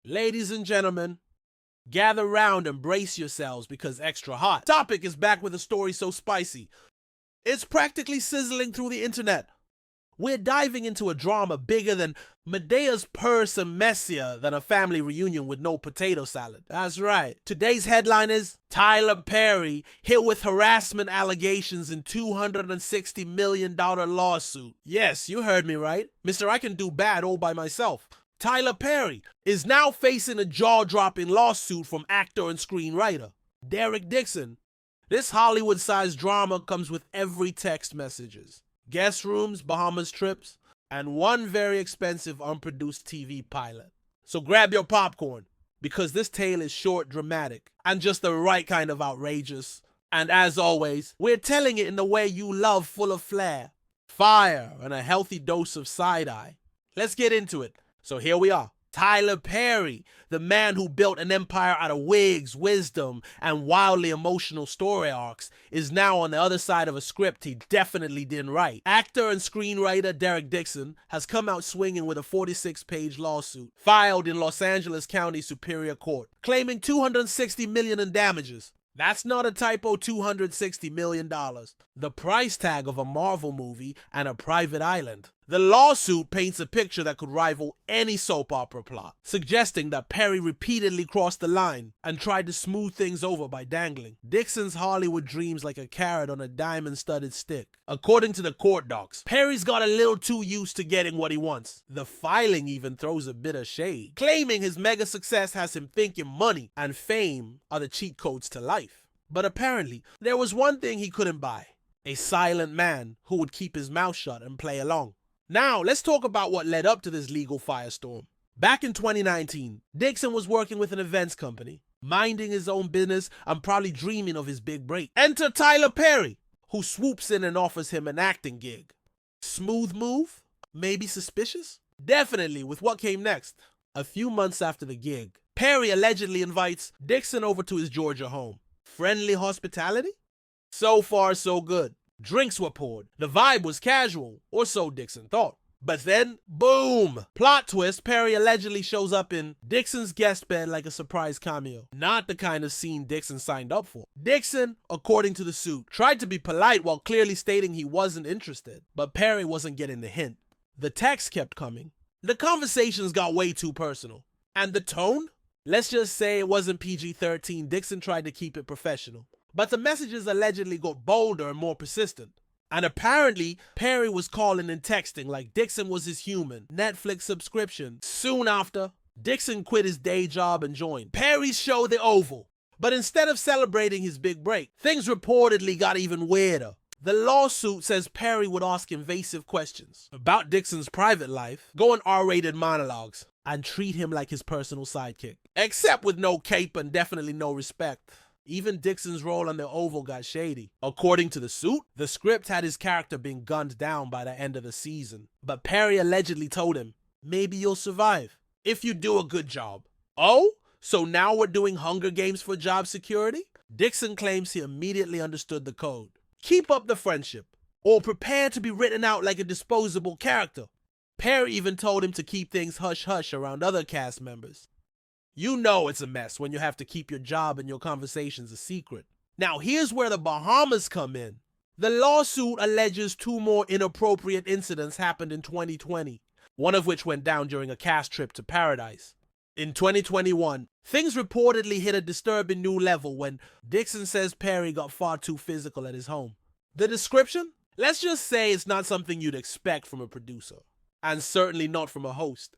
Ladies and gentlemen, gather round and brace yourselves because Extra Hot Topic is back with a story so spicy, it's practically sizzling through the internet. We're diving into a drama bigger than Medea's purse and messier than a family reunion with no potato salad. That's right. Today's headline is Tyler Perry hit with harassment allegations in $260 million lawsuit. Yes, you heard me right. Mr. I can do bad all by myself. Tyler Perry is now facing a jaw-dropping lawsuit from actor and screenwriter Derek Dixon. This Hollywood-sized drama comes with every text messages, guest rooms, Bahamas trips, and one very expensive unproduced TV pilot. So grab your popcorn, because this tale is short, dramatic, and just the right kind of outrageous. And as always, we're telling it in the way you love, full of flair, fire, and a healthy dose of side-eye. Let's get into it. So here we are. Tyler Perry, the man who built an empire out of wigs, wisdom, and wildly emotional story arcs, is now on the other side of a script he definitely didn't write. Actor and screenwriter Derek Dixon has come out swinging with a 46-page lawsuit filed in Los Angeles County Superior Court, claiming $260 million in damages. That's not a typo, $260 million. The price tag of a Marvel movie and a private island. The lawsuit paints a picture that could rival any soap opera plot, suggesting that Perry repeatedly crossed the line and tried to smooth things over by dangling Dixon's Hollywood dreams like a carrot on a diamond-studded stick. According to the court docs, Perry's got a little too used to getting what he wants. The filing even throws a bit of shade, claiming his mega success has him thinking money and fame are the cheat codes to life. But apparently, there was one thing he couldn't buy: a silent man who would keep his mouth shut and play along. Now, let's talk about what led up to this legal firestorm. Back in 2019, Dixon was working with an events company, minding his own business and probably dreaming of his big break. Enter Tyler Perry, who swoops in and offers him an acting gig. Smooth move? Maybe suspicious? Definitely with what came next. A few months after the gig, Perry allegedly invites Dixon over to his Georgia home. Friendly hospitality? So far, so good. Drinks were poured. The vibe was casual, or so Dixon thought. But then, boom! Plot twist, Perry allegedly shows up in Dixon's guest bed like a surprise cameo. Not the kind of scene Dixon signed up for. Dixon, according to the suit, tried to be polite while clearly stating he wasn't interested. But Perry wasn't getting the hint. The text kept coming. The conversations got way too personal. And the tone? Let's just say it wasn't PG-13. Dixon tried to keep it professional. But the messages allegedly got bolder and more persistent. And apparently, Perry was calling and texting like Dixon was his human Netflix subscription. Soon after, Dixon quit his day job and joined Perry's show, The Oval. But instead of celebrating his big break, things reportedly got even weirder. The lawsuit says Perry would ask invasive questions about Dixon's private life, go on R-rated monologues, and treat him like his personal sidekick. Except with no cape and definitely no respect. Even Dixon's role on The Oval got shady. According to the suit, the script had his character being gunned down by the end of the season. But Perry allegedly told him, maybe you'll survive, if you do a good job. Oh? So now we're doing Hunger Games for job security? Dixon claims he immediately understood the code. Keep up the friendship, or prepare to be written out like a disposable character. Perry even told him to keep things hush-hush around other cast members. You know it's a mess when you have to keep your job and your conversations a secret. Now here's where the Bahamas come in. The lawsuit alleges 2 more inappropriate incidents happened in 2020, one of which went down during a cast trip to Paradise. In 2021, things reportedly hit a disturbing new level when Dixon says Perry got far too physical at his home. The description? Let's just say it's not something you'd expect from a producer, and certainly not from a host.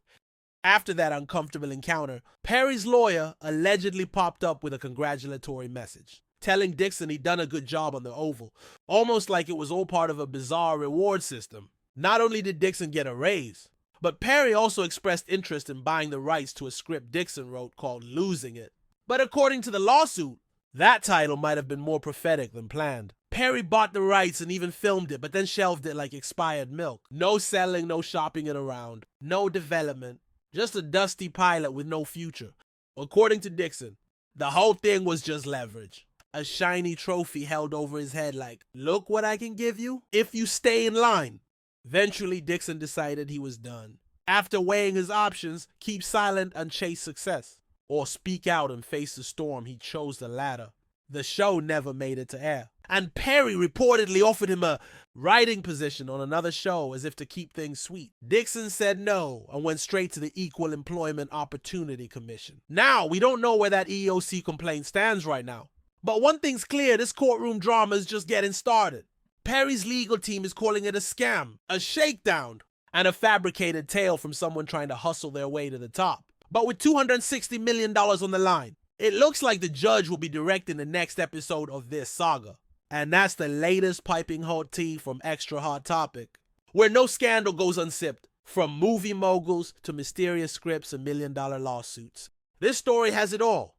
After that uncomfortable encounter, Perry's lawyer allegedly popped up with a congratulatory message, telling Dixon he'd done a good job on The Oval, almost like it was all part of a bizarre reward system. Not only did Dixon get a raise, but Perry also expressed interest in buying the rights to a script Dixon wrote called Losing It. But according to the lawsuit, that title might have been more prophetic than planned. Perry bought the rights and even filmed it, but then shelved it like expired milk. No selling, no shopping it around, no development. Just a dusty pilot with no future. According to Dixon, the whole thing was just leverage. A shiny trophy held over his head like, look what I can give you if you stay in line. Eventually, Dixon decided he was done. After weighing his options, keep silent and chase success, or speak out and face the storm. He chose the latter. The show never made it to air. And Perry reportedly offered him a writing position on another show as if to keep things sweet. Dixon said no and went straight to the Equal Employment Opportunity Commission. Now, we don't know where that EEOC complaint stands right now. But one thing's clear, this courtroom drama is just getting started. Perry's legal team is calling it a scam, a shakedown, and a fabricated tale from someone trying to hustle their way to the top. But with $260 million on the line, it looks like the judge will be directing the next episode of this saga. And that's the latest piping hot tea from Extra Hot Topic, where no scandal goes unsipped, from movie moguls to mysterious scripts and million-dollar lawsuits. This story has it all.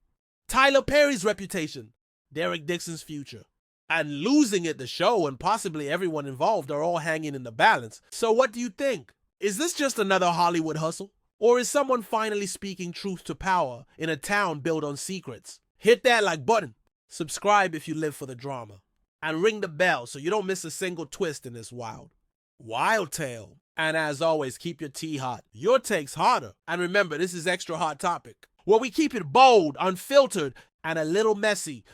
Tyler Perry's reputation, Derek Dixon's future, and losing it, the show and possibly everyone involved are all hanging in the balance. So what do you think? Is this just another Hollywood hustle? Or is someone finally speaking truth to power in a town built on secrets? Hit that like button. Subscribe if you live for the drama. And ring the bell so you don't miss a single twist in this wild tale. And as always, keep your tea hot. Your take's hotter. And remember, this is Extra Hot Topic, where we keep it bold, unfiltered, and a little messy,